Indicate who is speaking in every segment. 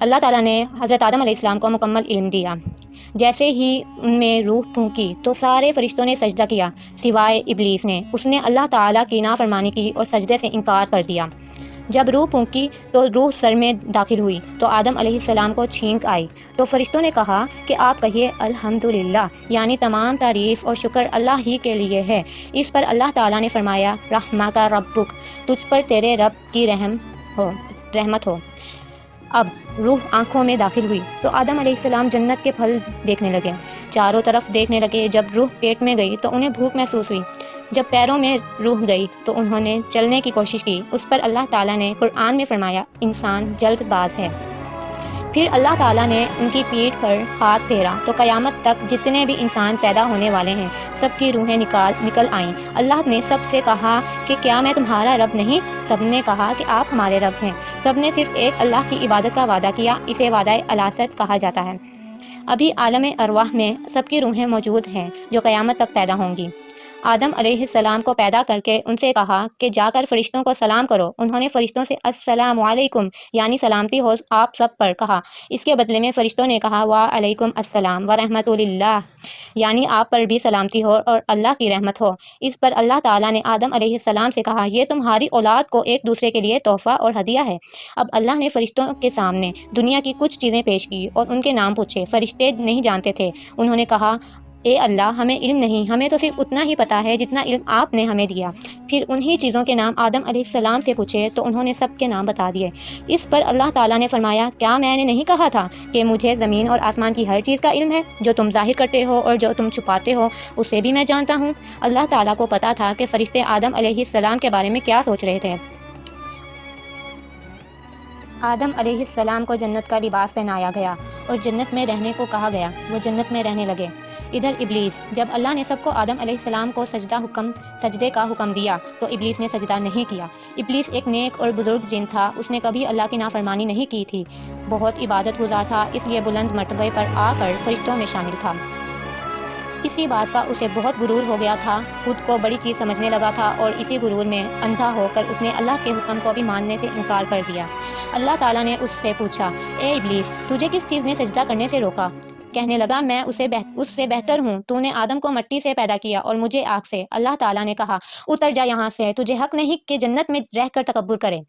Speaker 1: اللہ تعالیٰ نے حضرت آدم علیہ السلام کو مکمل علم دیا۔ جیسے ہی ان میں روح پھونکی تو سارے فرشتوں نے سجدہ کیا سوائے ابلیس نے۔ اس نے اللہ تعالیٰ کی نافرمانی کی اور سجدے سے انکار کر دیا۔ جب روح پھونکی تو روح سر میں داخل ہوئی تو آدم علیہ السلام کو چھینک آئی تو فرشتوں نے کہا کہ آپ کہیے الحمدللہ، یعنی تمام تعریف اور شکر اللہ ہی کے لیے ہے۔ اس پر اللہ تعالیٰ نے فرمایا رحمک ربک، تجھ پر تیرے رب کی رحمت ہو۔ اب روح آنکھوں میں داخل ہوئی تو آدم علیہ السلام جنت کے پھل دیکھنے لگے، چاروں طرف دیکھنے لگے۔ جب روح پیٹ میں گئی تو انہیں بھوک محسوس ہوئی۔ جب پیروں میں روح گئی تو انہوں نے چلنے کی کوشش کی۔ اس پر اللہ تعالیٰ نے قرآن میں فرمایا انسان جلد باز ہے۔ پھر اللہ تعالیٰ نے ان کی پیٹھ پر ہاتھ پھیرا تو قیامت تک جتنے بھی انسان پیدا ہونے والے ہیں سب کی روحیں نکل آئیں۔ اللہ نے سب سے کہا کہ کیا میں تمہارا رب نہیں؟ سب نے کہا کہ آپ ہمارے رب ہیں۔ سب نے صرف ایک اللہ کی عبادت کا وعدہ کیا، اسے وعدہ الاست کہا جاتا ہے۔ ابھی عالم ارواح میں سب کی روحیں موجود ہیں جو قیامت تک پیدا ہوں گی۔ آدم علیہ السلام کو پیدا کر کے ان سے کہا کہ جا کر فرشتوں کو سلام کرو۔ انہوں نے فرشتوں سے السلام علیکم یعنی سلامتی ہو آپ سب پر کہا۔ اس کے بدلے میں فرشتوں نے کہا وعلیکم السلام ورحمۃ اللہ، یعنی آپ پر بھی سلامتی ہو اور اللہ کی رحمت ہو۔ اس پر اللہ تعالیٰ نے آدم علیہ السلام سے کہا یہ تمہاری اولاد کو ایک دوسرے کے لیے تحفہ اور ہدیہ ہے۔ اب اللہ نے فرشتوں کے سامنے دنیا کی کچھ چیزیں پیش کی اور ان کے نام پوچھے۔ فرشتے نہیں جانتے تھے۔ انہوں نے کہا اے اللہ ہمیں علم نہیں، ہمیں تو صرف اتنا ہی پتہ ہے جتنا علم آپ نے ہمیں دیا۔ پھر انہی چیزوں کے نام آدم علیہ السلام سے پوچھے تو انہوں نے سب کے نام بتا دیے۔ اس پر اللہ تعالیٰ نے فرمایا کیا میں نے نہیں کہا تھا کہ مجھے زمین اور آسمان کی ہر چیز کا علم ہے؟ جو تم ظاہر کرتے ہو اور جو تم چھپاتے ہو اسے بھی میں جانتا ہوں۔ اللہ تعالیٰ کو پتہ تھا کہ فرشتے آدم علیہ السلام کے بارے میں کیا سوچ رہے تھے۔ آدم علیہ السلام کو جنت کا لباس پہنایا گیا اور جنت میں رہنے کو کہا گیا۔ وہ جنت میں رہنے لگے۔ ادھر ابلیس، جب اللہ نے سب کو آدم علیہ السلام کو سجدے کا حکم دیا تو ابلیس نے سجدہ نہیں کیا۔ ابلیس ایک نیک اور بزرگ جن تھا، اس نے کبھی اللہ کی نافرمانی نہیں کی تھی، بہت عبادت گزار تھا، اس لیے بلند مرتبے پر آ کر فرشتوں میں شامل تھا۔ اسی بات کا اسے بہت غرور ہو گیا تھا، خود کو بڑی چیز سمجھنے لگا تھا اور اسی غرور میں اندھا ہو کر اس نے اللہ کے حکم کو بھی ماننے سے انکار کر دیا۔ اللہ تعالیٰ نے اس سے پوچھا اے ابلیس تجھے کس چیز نے سجدہ کرنے سے روکا؟ کہنے لگا میں اس سے بہتر ہوں، تو نے آدم کو مٹی سے پیدا کیا اور مجھے آگ سے۔ اللہ تعالیٰ نے کہا اتر جا یہاں سے، تجھے حق نہیں کہ جنت میں رہ کر تکبر کرے۔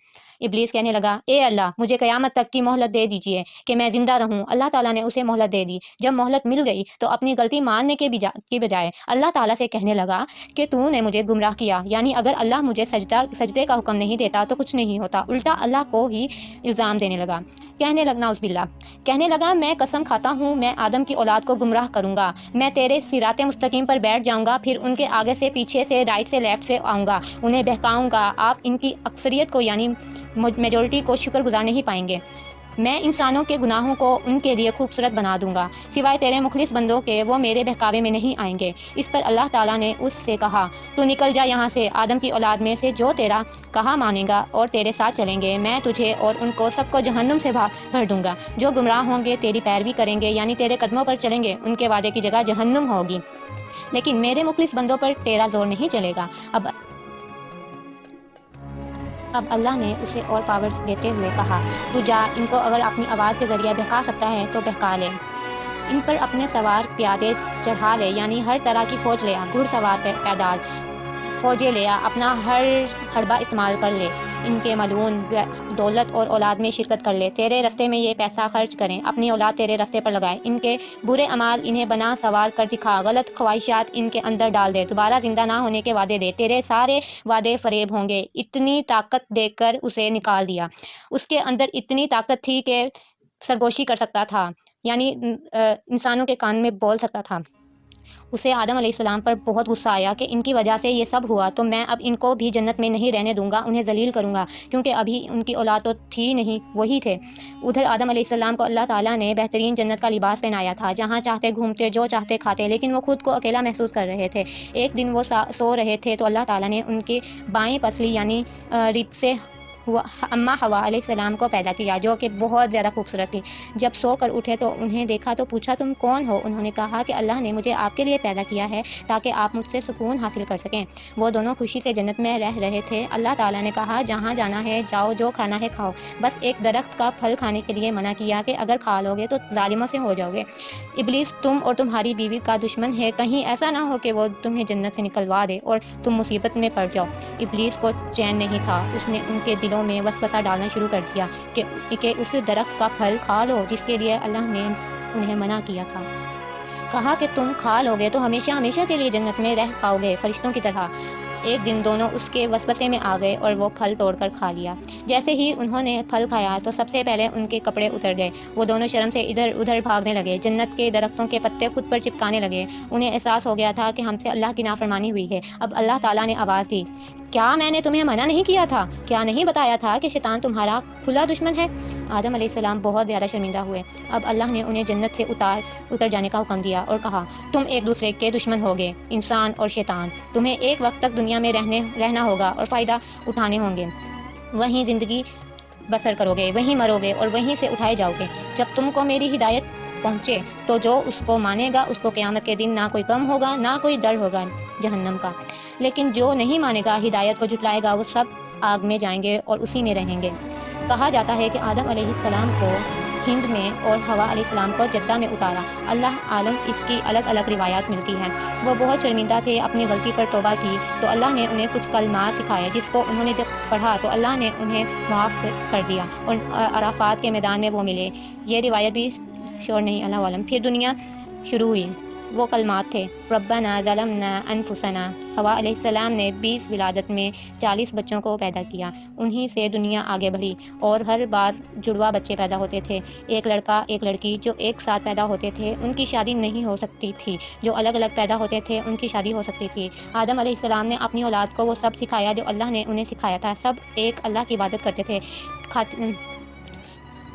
Speaker 1: ابلیس کہنے لگا اے اللہ مجھے قیامت تک کی مہلت دے دیجیے کہ میں زندہ رہوں۔ اللہ تعالیٰ نے اسے مہلت دے دی۔ جب مہلت مل گئی تو اپنی غلطی ماننے کے بجائے اللہ تعالیٰ سے کہنے لگا کہ تو نے مجھے گمراہ کیا، یعنی اگر اللہ مجھے سجدے کا حکم نہیں دیتا تو کچھ نہیں ہوتا، الٹا اللہ کو ہی الزام دینے لگا۔ کہنے لگا میں قسم کھاتا ہوں میں آدم کی اولاد کو گمراہ کروں گا، میں تیرے صراط مستقیم پر بیٹھ جاؤں گا، پھر ان کے آگے سے پیچھے سے رائٹ سے لیفٹ سے آؤں گا، انہیں بہکاؤں گا، آپ ان کی اکثریت کو یعنی میجورٹی کو شکر گزار نہیں پائیں گے۔ میں انسانوں کے گناہوں کو ان کے لیے خوبصورت بنا دوں گا، سوائے تیرے مخلص بندوں کے وہ میرے بہکاوے میں نہیں آئیں گے۔ اس پر اللہ تعالیٰ نے اس سے کہا تو نکل جا یہاں سے، آدم کی اولاد میں سے جو تیرا کہا مانے گا اور تیرے ساتھ چلیں گے، میں تجھے اور ان کو سب کو جہنم سے بھر دوں گا۔ جو گمراہ ہوں گے تیری پیروی کریں گے یعنی تیرے قدموں پر چلیں گے، ان کے وعدے کی جگہ جہنم ہوگی، لیکن میرے مخلص بندوں پر تیرا زور نہیں چلے گا۔ اب اللہ نے اسے اور پاورز دیتے ہوئے کہا تو جا، ان کو اگر اپنی آواز کے ذریعے بہکا سکتا ہے تو بہکا لے، ان پر اپنے سوار پیادے چڑھا لے یعنی ہر طرح کی فوج لے آ، گھڑ سوار پیدل فوجیں لے آ، اپنا ہر حربہ استعمال کر لے، ان کے ملون دولت اور اولاد میں شرکت کر لے، تیرے رستے میں یہ پیسہ خرچ کریں، اپنی اولاد تیرے رستے پر لگائے، ان کے برے اعمال انہیں بنا سوار کر دکھا، غلط خواہشات ان کے اندر ڈال دے، دوبارہ زندہ نہ ہونے کے وعدے دے، تیرے سارے وعدے فریب ہوں گے۔ اتنی طاقت دے کر اسے نکال دیا۔ اس کے اندر اتنی طاقت تھی کہ سرگوشی کر سکتا تھا، یعنی انسانوں کے کان میں بول سکتا تھا۔ اسے آدم علیہ السلام پر بہت غصہ آیا کہ ان کی وجہ سے یہ سب ہوا، تو میں اب ان کو بھی جنت میں نہیں رہنے دوں گا، انہیں ذلیل کروں گا، کیونکہ ابھی ان کی اولاد تو تھی نہیں، وہی تھے۔ ادھر آدم علیہ السلام کو اللہ تعالیٰ نے بہترین جنت کا لباس پہنایا تھا، جہاں چاہتے گھومتے، جو چاہتے کھاتے، لیکن وہ خود کو اکیلا محسوس کر رہے تھے۔ ایک دن وہ سو رہے تھے تو اللہ تعالیٰ نے ان کی بائیں پسلی یعنی رب سے اماں حوا علیہ السلام کو پیدا کیا، جو کہ بہت زیادہ خوبصورت تھی۔ جب سو کر اٹھے تو انہیں دیکھا تو پوچھا تم کون ہو؟ انہوں نے کہا کہ اللہ نے مجھے آپ کے لیے پیدا کیا ہے تاکہ آپ مجھ سے سکون حاصل کر سکیں۔ وہ دونوں خوشی سے جنت میں رہ رہے تھے۔ اللہ تعالیٰ نے کہا جہاں جانا ہے جاؤ، جو کھانا ہے کھاؤ، بس ایک درخت کا پھل کھانے کے لیے منع کیا کہ اگر کھا لو گے تو ظالموں سے ہو جاؤ گے۔ ابلیس تم اور تمہاری بیوی کا دشمن ہے، کہیں ایسا نہ ہو کہ وہ تمہیں جنت سے نکلوا دے اور تم مصیبت میں پڑ جاؤ۔ ابلیس کو چین نہیں تھا، اس نے ان کے دلوں میں وسوسہ ڈالنا شروع کر دیا کہ اس درخت کا پھل کھا لو جس کے لیے اللہ نے انہیں منع کیا تھا۔ کہا کہ تم کھا لو گے تو ہمیشہ ہمیشہ کے لیے جنت میں رہ پاؤ گے فرشتوں کی طرح۔ ایک دن دونوں اس کے وسوسے میں آ گئے اور وہ پھل توڑ کر کھا لیا۔ جیسے ہی انہوں نے پھل کھایا تو سب سے پہلے ان کے کپڑے اتر گئے۔ وہ دونوں شرم سے ادھر ادھر بھاگنے لگے، جنت کے درختوں کے پتے خود پر چپکانے لگے۔ انہیں احساس ہو گیا تھا کہ ہم سے اللہ کی نافرمانی ہوئی ہے۔ اب اللہ تعالیٰ نے آواز دی، کیا میں نے تمہیں منع نہیں کیا تھا؟ کیا نہیں بتایا تھا کہ شیطان تمہارا کھلا دشمن ہے؟ آدم علیہ السلام بہت زیادہ شرمندہ ہوئے۔ اب اللہ نے انہیں جنت سے اتر جانے کا حکم دیا اور کہا تم ایک دوسرے کے دشمن ہوگے، انسان اور شیطان۔ تمہیں ایک وقت تک دنیا میں رہنا ہوگا اور فائدہ اٹھانے ہوں گے، وہیں زندگی بسر کرو گے، وہیں مرو گے اور وہیں سے اٹھائے جاؤ گے۔ جب تم کو میری ہدایت پہنچے تو جو اس کو مانے گا اس کو قیامت کے دن نہ کوئی غم ہوگا نہ کوئی ڈر ہوگا جہنم کا، لیکن جو نہیں مانے گا، ہدایت کو جھٹلائے گا، وہ سب آگ میں جائیں گے اور اسی میں رہیں گے۔ کہا جاتا ہے کہ آدم علیہ السلام کو ہند میں اور حوا علیہ السلام کو جدہ میں اتارا۔ اللہ عالم، اس کی الگ الگ روایات ملتی ہیں۔ وہ بہت شرمندہ تھے، اپنی غلطی پر توبہ کی تو اللہ نے انہیں کچھ کلمات سکھائے جس کو انہوں نے جب پڑھا تو اللہ نے انہیں معاف کر دیا اور عرفات کے میدان میں وہ ملے۔ یہ روایت بھی شور نہیں، اللہ عالم۔ پھر دنیا شروع ہوئی۔ وہ کلمات تھے، ربنا ظلمنا انفسنا۔ حوا علیہ السلام نے 20 ولادت میں 40 بچوں کو پیدا کیا۔ انہی سے دنیا آگے بڑھی اور ہر بار جڑوا بچے پیدا ہوتے تھے، ایک لڑکا ایک لڑکی جو ایک ساتھ پیدا ہوتے تھے ان کی شادی نہیں ہو سکتی تھی، جو الگ الگ پیدا ہوتے تھے ان کی شادی ہو سکتی تھی۔ آدم علیہ السلام نے اپنی اولاد کو وہ سب سکھایا جو اللہ نے انہیں سکھایا تھا۔ سب ایک اللہ کی عبادت کرتے تھے،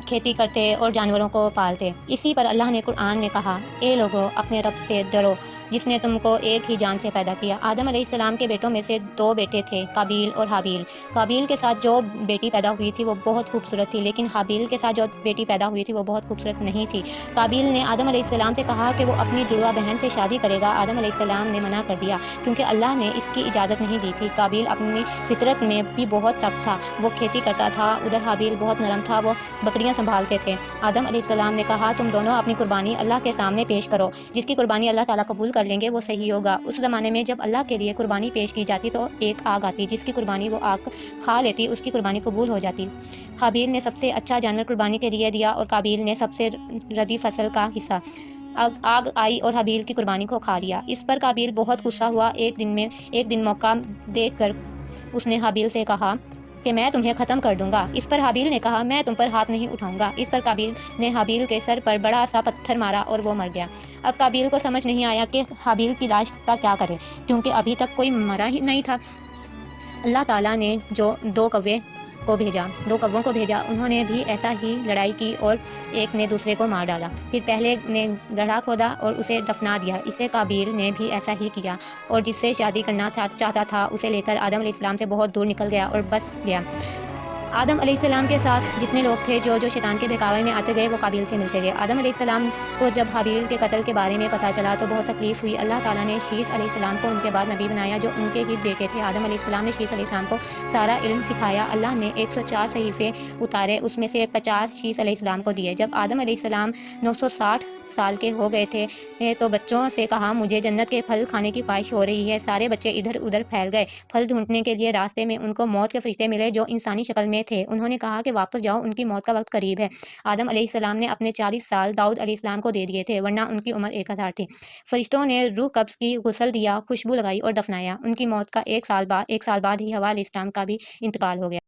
Speaker 1: کھیتی کرتے اور جانوروں کو پالتے۔ اسی پر اللہ نے قرآن میں کہا، اے لوگو اپنے رب سے ڈرو جس نے تم کو ایک ہی جان سے پیدا کیا۔ آدم علیہ السلام کے بیٹوں میں سے 2 بیٹے تھے، قابیل اور حابیل۔ قابیل کے ساتھ جو بیٹی پیدا ہوئی تھی وہ بہت خوبصورت تھی، لیکن حابیل کے ساتھ جو بیٹی پیدا ہوئی تھی وہ بہت خوبصورت نہیں تھی۔ قابیل نے آدم علیہ السلام سے کہا کہ وہ اپنی جڑوا بہن سے شادی کرے گا۔ آدم علیہ السلام نے منع کر دیا کیونکہ اللہ نے اس کی اجازت نہیں دی تھی۔ قابیل اپنی فطرت میں بھی بہت سخت تھا، وہ کھیتی کرتا تھا، ادھر حابیل بہت نرم تھا، وہ بکریاں سنبھالتے تھے۔ آدم علیہ السلام نے کہا تم دونوں اپنی قربانی اللہ کے سامنے پیش کرو، جس کی قربانی اللہ تعالیٰ قبول کر لیں گے وہ صحیح ہوگا۔ اس زمانے میں جب اللہ کے لیے قربانی پیش کی جاتی تو ایک آگ آتی، جس کی قربانی وہ آگ کھا لیتی اس کی قربانی قبول ہو جاتی۔ حابیل نے سب سے اچھا جانور قربانی کے لیے دیا اور قابیل نے سب سے ردی فصل کا حصہ۔ آگ آئی اور حابیل کی قربانی کو کھا لیا۔ اس پر قابیل بہت غصہ ہوا۔ ایک دن موقع دیکھ کر اس نے حابیل سے کہا کہ میں تمہیں ختم کر دوں گا۔ اس پر حابیل نے کہا میں تم پر ہاتھ نہیں اٹھاؤں گا۔ اس پر قابیل نے حابیل کے سر پر بڑا سا پتھر مارا اور وہ مر گیا۔ اب قابیل کو سمجھ نہیں آیا کہ حابیل کی لاش کا کیا کرے، کیونکہ ابھی تک کوئی مرا ہی نہیں تھا۔ اللہ تعالیٰ نے جو 2 کووں کو بھیجا، انہوں نے بھی ایسا ہی لڑائی کی اور ایک نے دوسرے کو مار ڈالا۔ پھر پہلے نے گڑھا کھودا اور اسے دفنا دیا۔ اسے قابیل نے بھی ایسا ہی کیا اور جس سے شادی کرنا چاہتا تھا اسے لے کر آدم علیہ السلام سے بہت دور نکل گیا اور بس گیا۔ آدم علیہ السلام کے ساتھ جتنے لوگ تھے جو شیطان کے بہکاوے میں آتے گئے وہ قابیل سے ملتے گئے۔ آدم علیہ السلام کو جب حابیل کے قتل کے بارے میں پتہ چلا تو بہت تکلیف ہوئی۔ اللہ تعالیٰ نے شیث علیہ السلام کو ان کے بعد نبی بنایا جو ان کے ہی بیٹے تھے۔ آدم علیہ السلام نے شیث علیہ السلام کو سارا علم سکھایا۔ اللہ نے 104 صحیفے اتارے، اس میں سے 50 شیث علیہ السلام کو دیے۔ جب آدم علیہ السلام 960 سال کے ہو گئے تھے تو بچوں سے کہا مجھے جنت کے پھل کھانے کی خواہش ہو رہی ہے۔ سارے بچے ادھر ادھر پھیل گئے۔ پھل ڈھونڈنے کے لیے راستے میں ان کو موت کے فرشتے ملے جو انسانی شکل میں تھے۔ انہوں نے کہا کہ واپس جاؤ، ان کی موت کا وقت قریب ہے۔ آدم علیہ السلام نے اپنے 40 سال داؤد علیہ السلام کو دے دیے تھے، ورنہ ان کی عمر 1000 تھی۔ فرشتوں نے روح قبض کی، غسل دیا، خوشبو لگائی اور دفنایا۔ ان کی موت کا ایک سال بعد ہی حوا علیہ السلام کا بھی انتقال ہو گیا۔